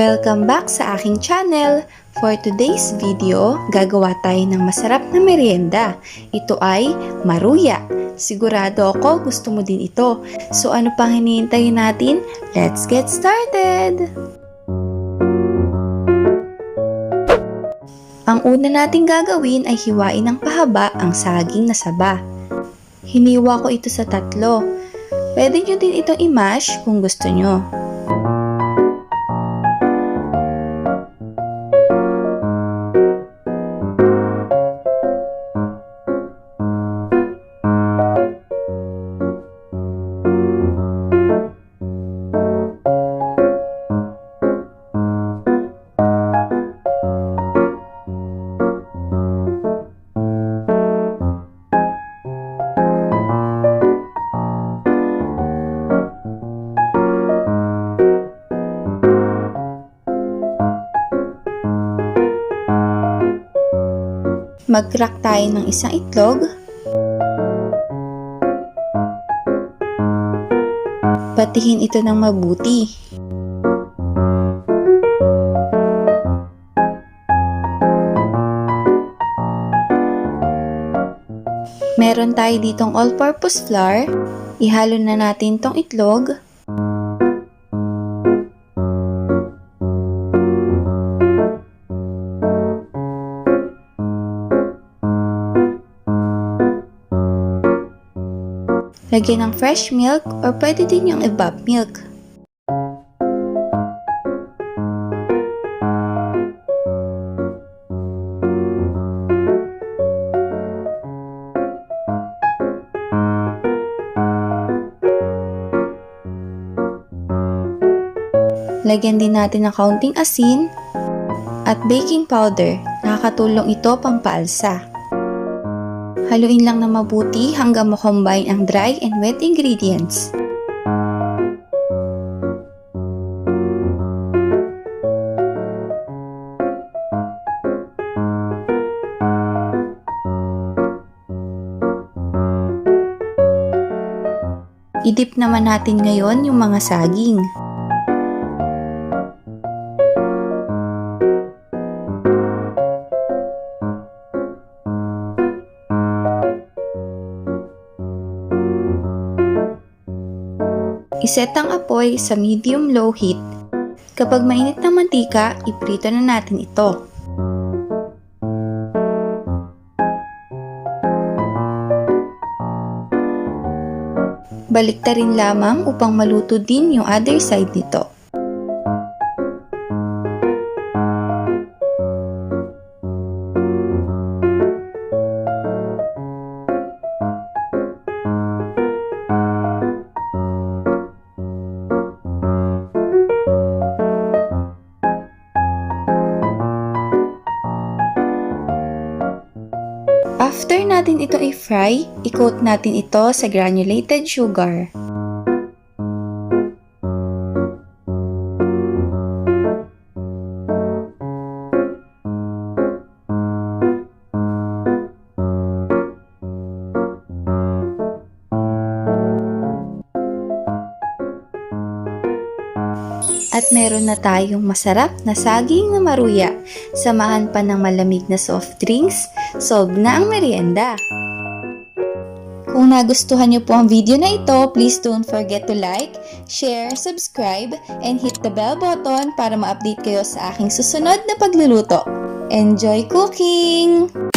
Welcome back sa aking channel! For today's video, gagawa tayo ng masarap na merienda. Ito ay maruya. Sigurado ako gusto mo din ito. So ano pang hinihintay natin? Let's get started! Ang una nating gagawin ay hiwain ng pahaba ang saging na saba. Hiniwa ko ito sa 3. Pwede nyo din itong i-mash kung gusto nyo. Mag-crack tayo ng isang itlog. Patihin ito ng mabuti. Meron tayo ditong all-purpose flour. Ihalo na natin tong itlog. Lagyan ng fresh milk or pwede din yung evap milk. Lagyan din natin ng kaunting asin at baking powder. Nakakatulong ito pampaalsa. Haluin lang na mabuti hanggang makombine ang dry and wet ingredients. I-dip naman natin ngayon yung mga saging. Iset ang apoy sa medium-low heat. Kapag mainit na mantika, iprito na natin ito. Baliktarin lamang upang maluto din yung other side nito. After natin ito i-fry, i-coat natin ito sa granulated sugar. At meron na tayong masarap na saging na maruya. Samahan pa ng malamig na soft drinks, solve na ang merienda. Kung nagustuhan niyo po ang video na ito, please don't forget to like, share, subscribe, and hit the bell button para ma-update kayo sa aking susunod na pagluluto. Enjoy cooking!